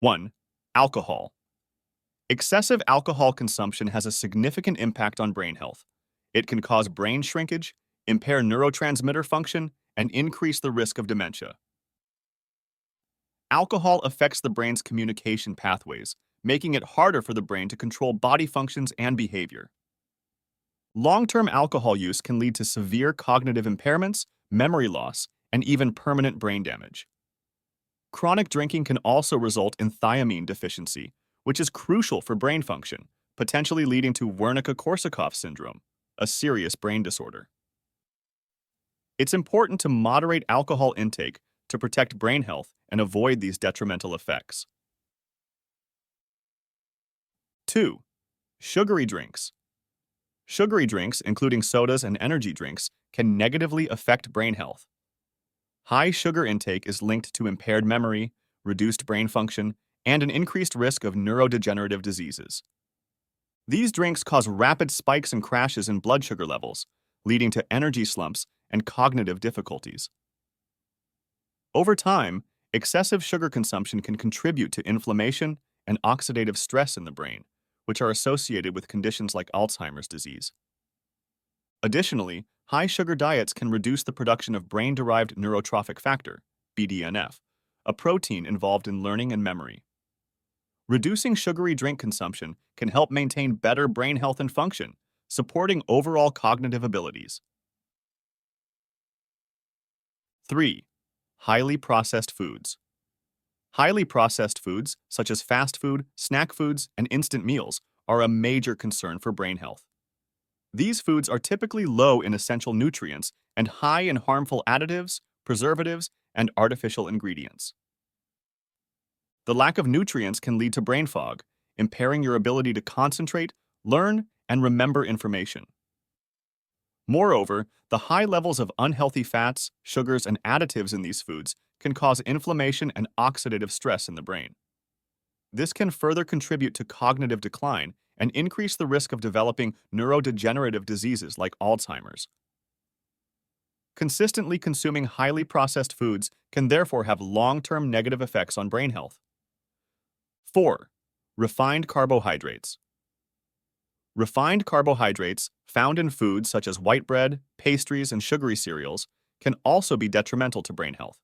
1. Alcohol. Excessive alcohol consumption has a significant impact on brain health. It can cause brain shrinkage, impair neurotransmitter function, and increase the risk of dementia. Alcohol affects the brain's communication pathways, making it harder for the brain to control body functions and behavior. Long-term alcohol use can lead to severe cognitive impairments, memory loss, and even permanent brain damage. Chronic drinking can also result in thiamine deficiency, which is crucial for brain function, potentially leading to Wernicke-Korsakoff syndrome, a serious brain disorder. It's important to moderate alcohol intake to protect brain health and avoid these detrimental effects. 2. Sugary drinks. Sugary drinks, including sodas and energy drinks, can negatively affect brain health. High sugar intake is linked to impaired memory, reduced brain function, and an increased risk of neurodegenerative diseases. These drinks cause rapid spikes and crashes in blood sugar levels, leading to energy slumps and cognitive difficulties. Over time, excessive sugar consumption can contribute to inflammation and oxidative stress in the brain, which are associated with conditions like Alzheimer's disease. Additionally, high sugar diets can reduce the production of brain-derived neurotrophic factor, BDNF, a protein involved in learning and memory. Reducing sugary drink consumption can help maintain better brain health and function, supporting overall cognitive abilities. 3. Highly processed foods. Highly processed foods, such as fast food, snack foods, and instant meals, are a major concern for brain health. These foods are typically low in essential nutrients and high in harmful additives, preservatives, and artificial ingredients. The lack of nutrients can lead to brain fog, impairing your ability to concentrate, learn, and remember information. Moreover, the high levels of unhealthy fats, sugars, and additives in these foods can cause inflammation and oxidative stress in the brain. This can further contribute to cognitive decline and increase the risk of developing neurodegenerative diseases like Alzheimer's. Consistently consuming highly processed foods can therefore have long-term negative effects on brain health. 4. Refined carbohydrates. Refined carbohydrates, found in foods such as white bread, pastries, and sugary cereals, can also be detrimental to brain health.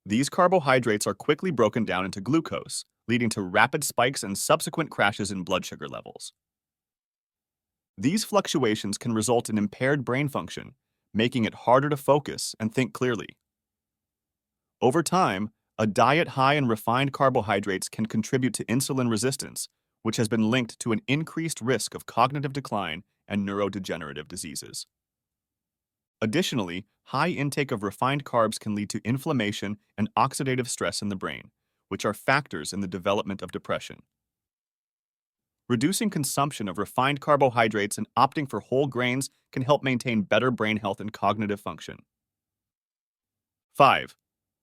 These carbohydrates are quickly broken down into glucose, leading to rapid spikes and subsequent crashes in blood sugar levels. These fluctuations can result in impaired brain function, making it harder to focus and think clearly. Over time, a diet high in refined carbohydrates can contribute to insulin resistance, which has been linked to an increased risk of cognitive decline and neurodegenerative diseases. Additionally, high intake of refined carbs can lead to inflammation and oxidative stress in the brain, which are factors in the development of depression. Reducing consumption of refined carbohydrates and opting for whole grains can help maintain better brain health and cognitive function. 5.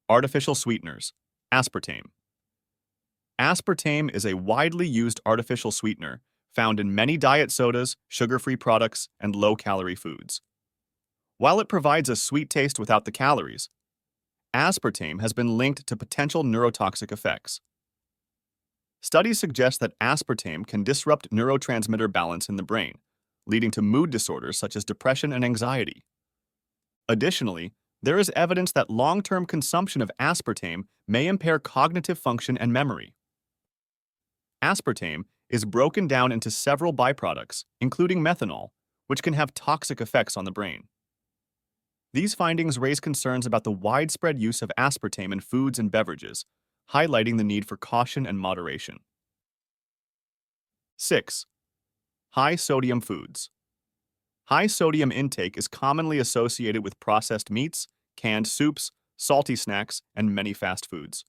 Artificial sweeteners, aspartame. Aspartame is a widely used artificial sweetener found in many diet sodas, sugar-free products, and low-calorie foods. While it provides a sweet taste without the calories, aspartame has been linked to potential neurotoxic effects. Studies suggest that aspartame can disrupt neurotransmitter balance in the brain, leading to mood disorders such as depression and anxiety. Additionally, there is evidence that long-term consumption of aspartame may impair cognitive function and memory. Aspartame is broken down into several byproducts, including methanol, which can have toxic effects on the brain. These findings raise concerns about the widespread use of aspartame in foods and beverages, highlighting the need for caution and moderation. 6. High sodium foods. High sodium intake is commonly associated with processed meats, canned soups, salty snacks, and many fast foods.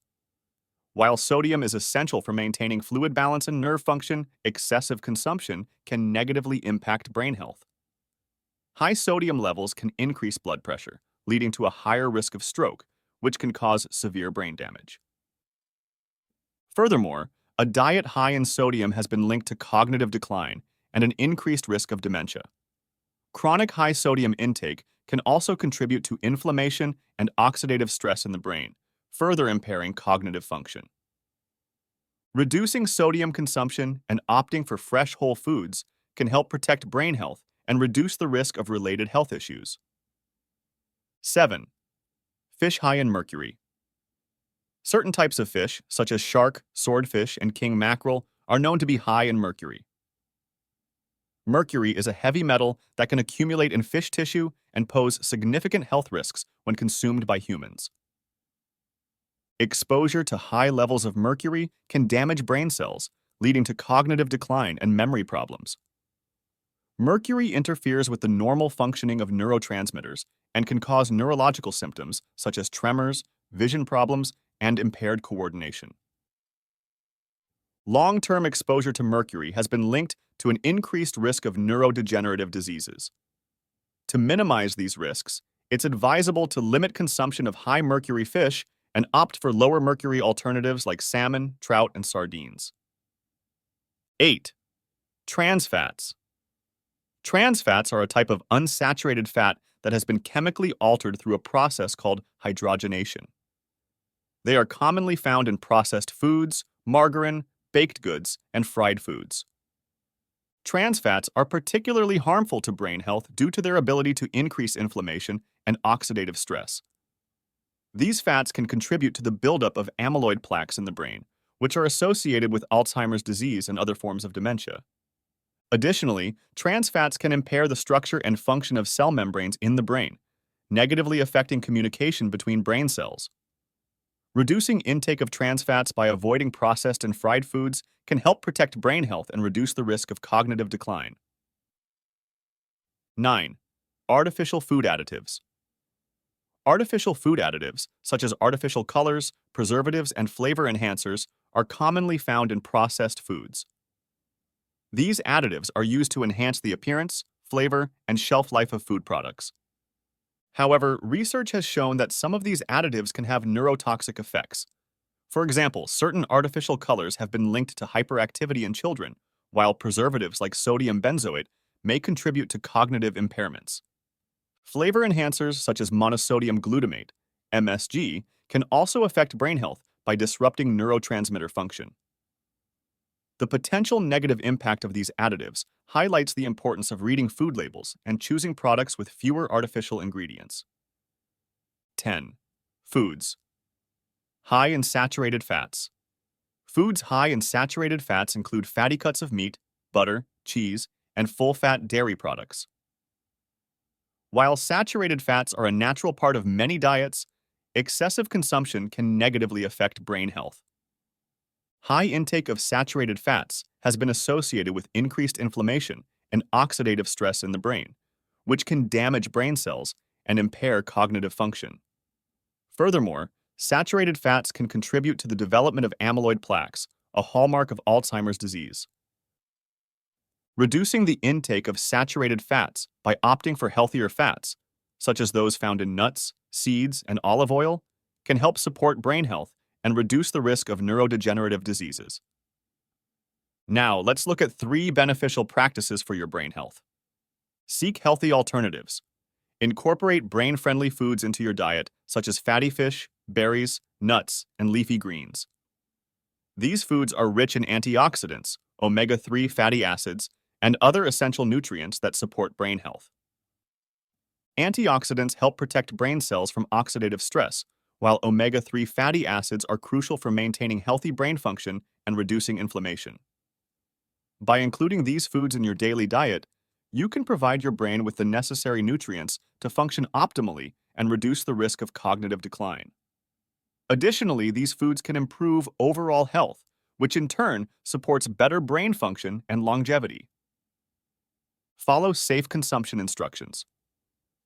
While sodium is essential for maintaining fluid balance and nerve function, excessive consumption can negatively impact brain health. High sodium levels can increase blood pressure, leading to a higher risk of stroke, which can cause severe brain damage. Furthermore, a diet high in sodium has been linked to cognitive decline and an increased risk of dementia. Chronic high sodium intake can also contribute to inflammation and oxidative stress in the brain, further impairing cognitive function. Reducing sodium consumption and opting for fresh whole foods can help protect brain health and reduce the risk of related health issues. 7. Fish high in mercury. Certain types of fish, such as shark, swordfish, and king mackerel, are known to be high in mercury. Mercury is a heavy metal that can accumulate in fish tissue and pose significant health risks when consumed by humans. Exposure to high levels of mercury can damage brain cells, leading to cognitive decline and memory problems. Mercury interferes with the normal functioning of neurotransmitters and can cause neurological symptoms such as tremors, vision problems, and impaired coordination. Long-term exposure to mercury has been linked to an increased risk of neurodegenerative diseases. To minimize these risks, it's advisable to limit consumption of high mercury fish and opt for lower mercury alternatives like salmon, trout, and sardines. 8. Trans fats. Trans fats are a type of unsaturated fat that has been chemically altered through a process called hydrogenation. They are commonly found in processed foods, margarine, baked goods, and fried foods. Trans fats are particularly harmful to brain health due to their ability to increase inflammation and oxidative stress. These fats can contribute to the buildup of amyloid plaques in the brain, which are associated with Alzheimer's disease and other forms of dementia. Additionally, trans fats can impair the structure and function of cell membranes in the brain, negatively affecting communication between brain cells. Reducing intake of trans fats by avoiding processed and fried foods can help protect brain health and reduce the risk of cognitive decline. 9. Artificial food additives. Artificial food additives, such as artificial colors, preservatives, and flavor enhancers, are commonly found in processed foods. These additives are used to enhance the appearance, flavor, and shelf life of food products. However, research has shown that some of these additives can have neurotoxic effects. For example, certain artificial colors have been linked to hyperactivity in children, while preservatives like sodium benzoate may contribute to cognitive impairments. Flavor enhancers such as monosodium glutamate, MSG, can also affect brain health by disrupting neurotransmitter function. The potential negative impact of these additives highlights the importance of reading food labels and choosing products with fewer artificial ingredients. 10. Foods. High in saturated fats. Foods high in saturated fats include fatty cuts of meat, butter, cheese, and full-fat dairy products. While saturated fats are a natural part of many diets, excessive consumption can negatively affect brain health. High intake of saturated fats has been associated with increased inflammation and oxidative stress in the brain, which can damage brain cells and impair cognitive function. Furthermore, saturated fats can contribute to the development of amyloid plaques, a hallmark of Alzheimer's disease. Reducing the intake of saturated fats by opting for healthier fats, such as those found in nuts, seeds, and olive oil, can help support brain health and reduce the risk of neurodegenerative diseases. Now, let's look at 3 beneficial practices for your brain health. Seek healthy alternatives. Incorporate brain-friendly foods into your diet, such as fatty fish, berries, nuts, and leafy greens. These foods are rich in antioxidants, omega-3 fatty acids, and other essential nutrients that support brain health. Antioxidants help protect brain cells from oxidative stress, while omega-3 fatty acids are crucial for maintaining healthy brain function and reducing inflammation. By including these foods in your daily diet, you can provide your brain with the necessary nutrients to function optimally and reduce the risk of cognitive decline. Additionally, these foods can improve overall health, which in turn supports better brain function and longevity. Follow safe consumption instructions.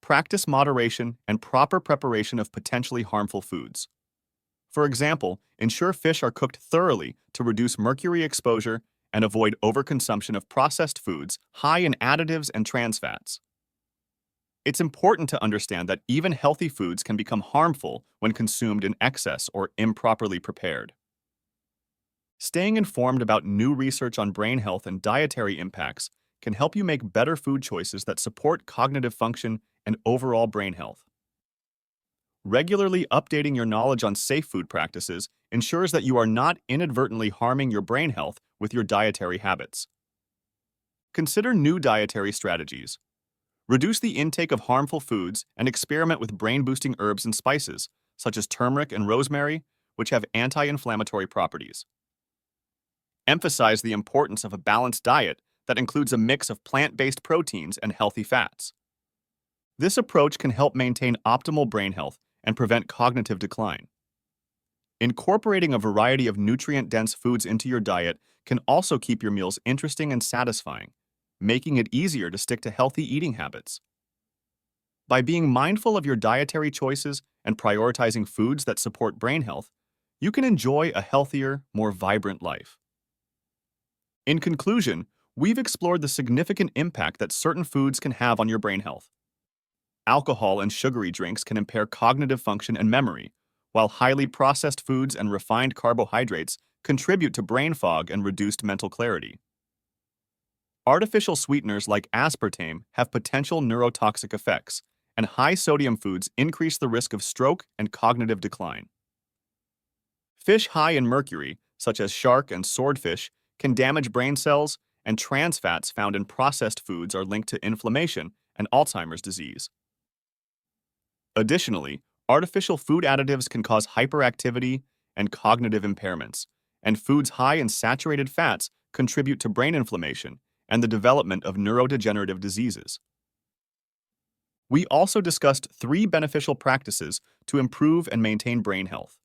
Practice moderation and proper preparation of potentially harmful foods. For example, ensure fish are cooked thoroughly to reduce mercury exposure and avoid overconsumption of processed foods high in additives and trans fats. It's important to understand that even healthy foods can become harmful when consumed in excess or improperly prepared. Staying informed about new research on brain health and dietary impacts can help you make better food choices that support cognitive function and overall brain health. Regularly updating your knowledge on safe food practices ensures that you are not inadvertently harming your brain health with your dietary habits. Consider new dietary strategies. Reduce the intake of harmful foods and experiment with brain-boosting herbs and spices, such as turmeric and rosemary, which have anti-inflammatory properties. Emphasize the importance of a balanced diet that includes a mix of plant-based proteins and healthy fats. This approach can help maintain optimal brain health and prevent cognitive decline. Incorporating a variety of nutrient-dense foods into your diet can also keep your meals interesting and satisfying, making it easier to stick to healthy eating habits. By being mindful of your dietary choices and prioritizing foods that support brain health, you can enjoy a healthier, more vibrant life. In conclusion, we've explored the significant impact that certain foods can have on your brain health. Alcohol and sugary drinks can impair cognitive function and memory, while highly processed foods and refined carbohydrates contribute to brain fog and reduced mental clarity. Artificial sweeteners like aspartame have potential neurotoxic effects, and high-sodium foods increase the risk of stroke and cognitive decline. Fish high in mercury, such as shark and swordfish, can damage brain cells, and trans fats found in processed foods are linked to inflammation and Alzheimer's disease. Additionally, artificial food additives can cause hyperactivity and cognitive impairments, and foods high in saturated fats contribute to brain inflammation and the development of neurodegenerative diseases. We also discussed 3 beneficial practices to improve and maintain brain health.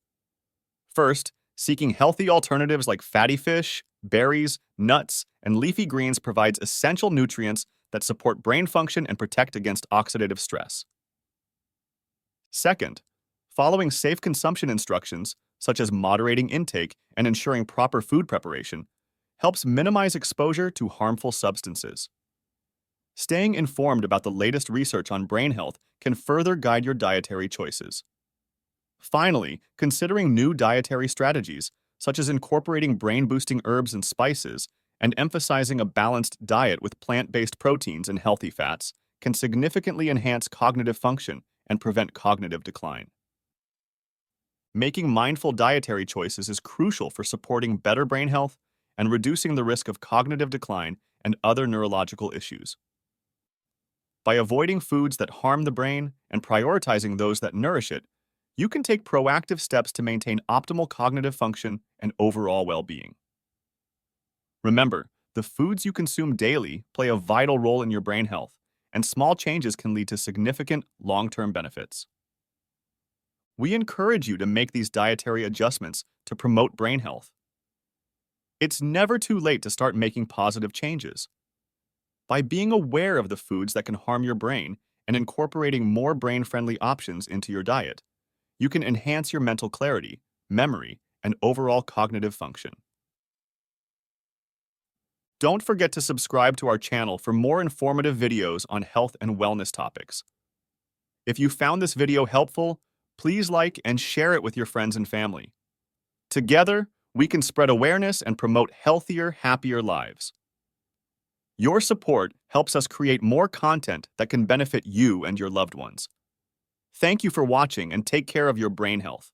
First, seeking healthy alternatives like fatty fish, berries, nuts, and leafy greens provides essential nutrients that support brain function and protect against oxidative stress. Second, following safe consumption instructions, such as moderating intake and ensuring proper food preparation, helps minimize exposure to harmful substances. Staying informed about the latest research on brain health can further guide your dietary choices. Finally, considering new dietary strategies, such as incorporating brain-boosting herbs and spices and emphasizing a balanced diet with plant-based proteins and healthy fats, can significantly enhance cognitive function and prevent cognitive decline. Making mindful dietary choices is crucial for supporting better brain health and reducing the risk of cognitive decline and other neurological issues. By avoiding foods that harm the brain and prioritizing those that nourish it, you can take proactive steps to maintain optimal cognitive function and overall well-being. Remember, the foods you consume daily play a vital role in your brain health, and small changes can lead to significant long-term benefits. We encourage you to make these dietary adjustments to promote brain health. It's never too late to start making positive changes. By being aware of the foods that can harm your brain and incorporating more brain-friendly options into your diet, you can enhance your mental clarity, memory, and overall cognitive function. Don't forget to subscribe to our channel for more informative videos on health and wellness topics. If you found this video helpful, please like and share it with your friends and family. Together, we can spread awareness and promote healthier, happier lives. Your support helps us create more content that can benefit you and your loved ones. Thank you for watching and take care of your brain health.